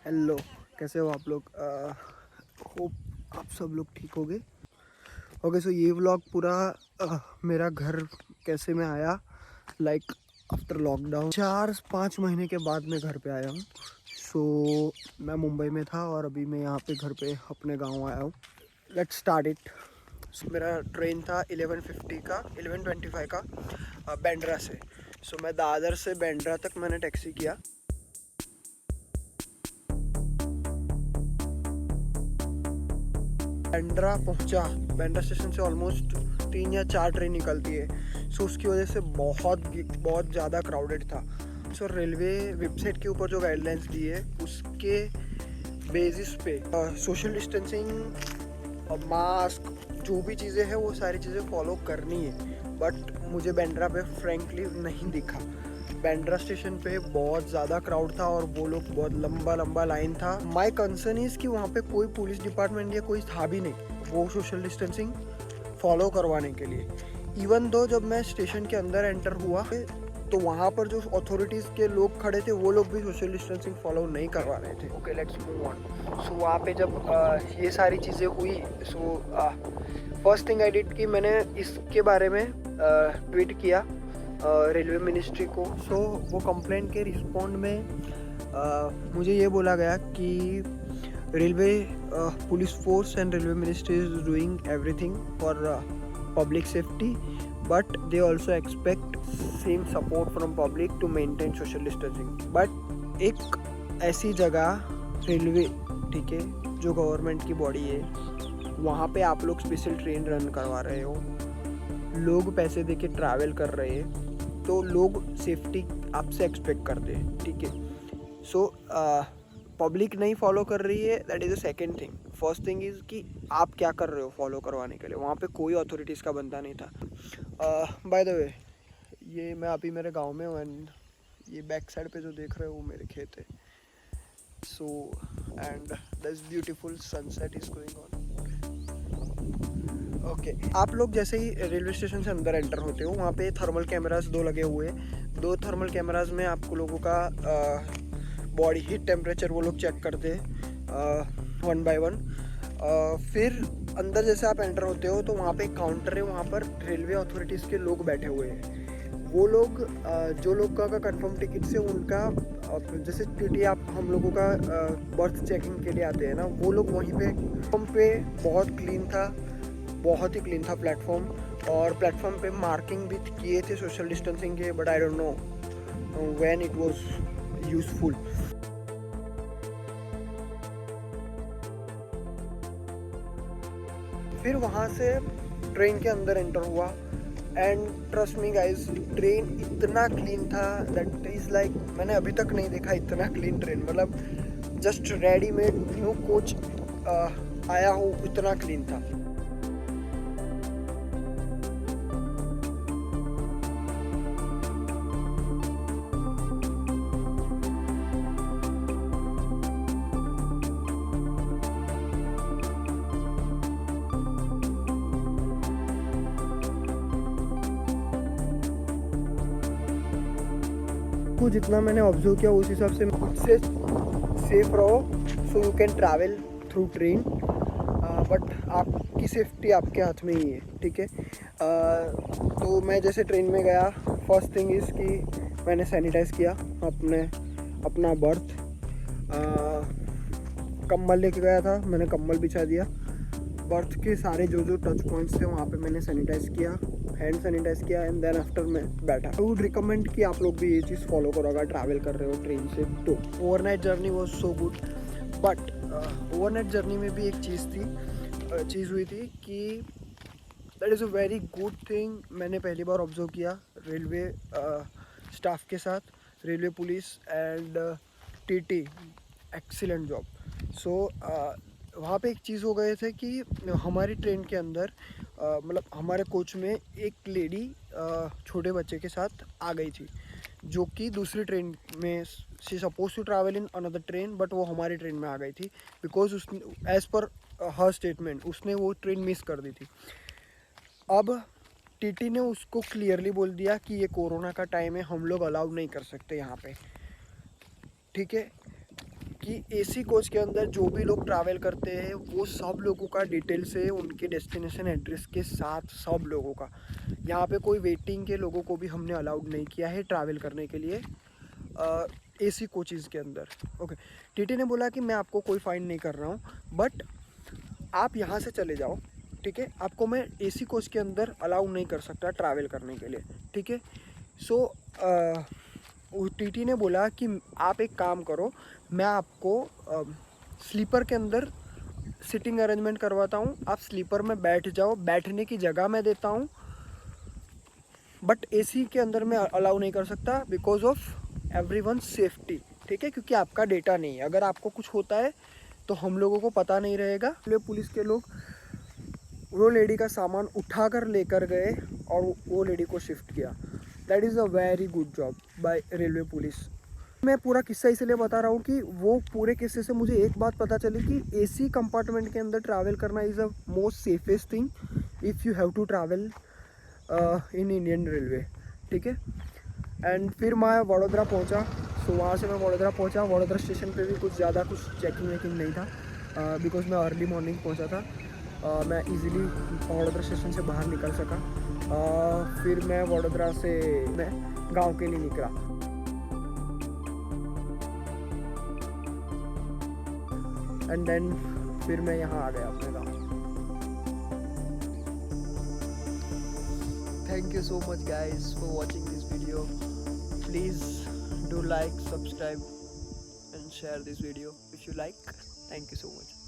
Hello, कैसे हो आप लोग? होप आप सब लोग ठीक होगे। ओके, सो ये व्लॉग पूरा मेरा घर कैसे मैं आया, लाइक आफ्टर लॉकडाउन 4-5 महीने के बाद मैं घर पे आया हूँ। सो मैं मुंबई में था और अभी मैं यहाँ पे घर पे अपने गांव आया हूँ। Let's start it. मेरा ट्रेन था 11:50 का, 11:25 का, बांद्रा से। सो मैं दादर से बांद्रा तक मैंने टैक्सी किया। बांद्रा पहुंचा। बांद्रा स्टेशन से ऑलमोस्ट 3 या 4 ट्रेन निकलती है। सो उसकी वजह से बहुत ज़्यादा क्राउडेड था। सो रेलवे वेबसाइट के ऊपर जो गाइडलाइंस दी है उसके बेसिस पे सोशल डिस्टेंसिंग और मास्क जो भी चीज़ें हैं वो सारी चीज़ें फॉलो करनी है। बट मुझे बांद्रा पे फ्रेंकली नहीं दिखा। बांद्रा स्टेशन पे बहुत ज़्यादा क्राउड था और वो लोग बहुत लंबा लंबा लाइन था। माई कंसर्न इज़ कि वहाँ पे कोई पुलिस डिपार्टमेंट या कोई था भी नहीं वो सोशल डिस्टेंसिंग फॉलो करवाने के लिए। इवन दो जब मैं स्टेशन के अंदर एंटर हुआ तो वहाँ पर जो अथॉरिटीज़ के लोग खड़े थे वो लोग भी सोशल डिस्टेंसिंग फॉलो नहीं करवा रहे थे। Okay, let's move on. So वहाँ पे जब ये सारी चीज़ें हुई, so first thing I did कि मैंने इसके बारे में ट्वीट किया रेलवे मिनिस्ट्री को। सो वो कंप्लेंट के रिस्पॉन्ड में मुझे ये बोला गया कि railway police force and railway ministry is doing everything for public safety, but they also expect same support from public to maintain social distancing. But एक ऐसी जगह रेलवे, ठीक है, जो गवर्नमेंट की बॉडी है, वहाँ पे आप लोग स्पेशल ट्रेन रन करवा रहे हो, लोग पैसे दे के ट्रैवल कर रहे हैं, तो लोग सेफ्टी आपसे एक्सपेक्ट करते हैं, ठीक है। सो पब्लिक नहीं फॉलो कर रही है, that is the second thing. First thing is कि आप क्या कर रहे हो फॉलो करवाने के लिए। वहाँ पे कोई अथॉरिटीज़ का बंदा नहीं था। बाय द वे, ये मैं अभी मेरे गांव में हूँ एंड ये बैक साइड पे जो देख रहे हो वो मेरे खेत है। So and this beautiful sunset is going on. Okay, आप लोग जैसे ही रेलवे स्टेशन से अंदर एंटर होते हो वहाँ पे थर्मल कैमरास 2 लगे हुए हैं। 2 थर्मल कैमरास में आपको लोगों का बॉडी हीट टेम्परेचर वो लोग चेक करते हैं 1 बाय 1। फिर अंदर जैसे आप एंटर होते हो तो वहाँ पे एक काउंटर है, वहाँ पर रेलवे अथॉरिटीज़ के लोग बैठे हुए हैं। वो लोग जो लोग का कंफर्म टिकट से उनका जैसे टीटी आप हम लोगों का बर्थ चेकिंग के लिए आते हैं ना, वो लोग वहीं पे प्लेटफॉर्म पे बहुत क्लीन था, बहुत ही क्लीन था प्लेटफॉर्म। और प्लेटफॉर्म पे मार्किंग भी किए थे सोशल डिस्टेंसिंग के, but I don't know when it was useful. फिर वहाँ से ट्रेन के अंदर एंटर हुआ and trust me guys, train इतना क्लीन था दैट इज़ लाइक मैंने अभी तक नहीं देखा इतना क्लीन ट्रेन। मतलब जस्ट रेडीमेड न्यू कोच आया हो, इतना क्लीन था। को जितना मैंने ऑब्जर्व किया उस हिसाब से खुद से सेफ रहो, so you can travel through train. But आपकी सेफ्टी आपके हाथ में ही है, ठीक है। तो मैं जैसे ट्रेन में गया, फर्स्ट थिंग इज़ कि मैंने सैनिटाइज़ किया अपना बर्थ। कंबल लेके गया था, मैंने कंबल बिछा दिया। बर्थ के सारे जो जो टच पॉइंट्स थे वहाँ पे मैंने सैनिटाइज़ किया, हैंड सैनिटाइज़ किया एंड देन आफ्टर मैं बैठा। आई वुड रिकमेंड कि आप लोग भी ये चीज़ फॉलो करो अगर ट्रैवल कर रहे हो ट्रेन से तो। Overnight journey was so good, but overnight journey में भी एक चीज़ हुई थी कि that is a very good thing. मैंने पहली बार ऑब्जर्व किया रेलवे स्टाफ के साथ, railway police and TT, excellent job. So वहाँ पे एक चीज़ हो गए थे कि हमारी ट्रेन के अंदर मतलब हमारे कोच में एक लेडी छोटे बच्चे के साथ आ गई थी, जो कि दूसरी ट्रेन में she suppose to travel in another train, but वो हमारी ट्रेन में आ गई थी बिकॉज उसने एज़ पर हर स्टेटमेंट उसने वो ट्रेन मिस कर दी थी। अब टीटी ने उसको क्लियरली बोल दिया कि ये कोरोना का टाइम है, हम लोग अलाउ नहीं कर सकते यहाँ पे, ठीक है। कि एसी कोच के अंदर जो भी लोग ट्रैवल करते हैं वो सब लोगों का डिटेल से उनके डेस्टिनेशन एड्रेस के साथ, सब लोगों का। यहाँ पे कोई वेटिंग के लोगों को भी हमने अलाउड नहीं किया है ट्रैवल करने के लिए एसी कोचेज़ के अंदर। ओके, टीटी ने बोला कि मैं आपको कोई फ़ाइन नहीं कर रहा हूँ, बट आप यहाँ से चले जाओ, ठीक है। आपको मैं एसी कोच के अंदर अलाउ नहीं कर सकता ट्रैवल करने के लिए, ठीक है। सो टीटी ने बोला कि आप एक काम करो, मैं आपको स्लीपर के अंदर सिटिंग अरेंजमेंट करवाता हूँ, आप स्लीपर में बैठ जाओ, बैठने की जगह मैं देता हूँ, बट एसी के अंदर मैं अलाउ नहीं कर सकता बिकॉज ऑफ एवरीवन सेफ्टी, ठीक है, क्योंकि आपका डेटा नहीं है। अगर आपको कुछ होता है तो हम लोगों को पता नहीं रहेगा। रेलवे पुलिस के लोग वो लेडी का सामान उठा कर लेकर गए और वो लेडी को शिफ्ट किया। That is a very good job by railway police. मैं पूरा किस्सा इसलिए बता रहा हूँ कि वो पूरे किस्से से मुझे एक बात पता चली कि एसी कंपार्टमेंट के अंदर ट्रैवल करना is a most safest thing if you have to travel in Indian railway, ठीक है। एंड फिर मैं वडोदरा पहुंचा। सो वहाँ से मैं वडोदरा पहुंचा। वडोदरा स्टेशन पे भी कुछ ज़्यादा कुछ चेकिंग वेकिंग नहीं था बिकॉज मैं अर्ली मॉर्निंग पहुंचा था। मैं इजीली वडोदरा स्टेशन से बाहर निकल सका। फिर मैं वडोदरा से मैं गांव के लिए निकला। एंड देन फिर मैं यहाँ आ गया अपने गाँव। Thank you so much guys for watching this video. Please do like, subscribe and share this video if you like. Thank you so much.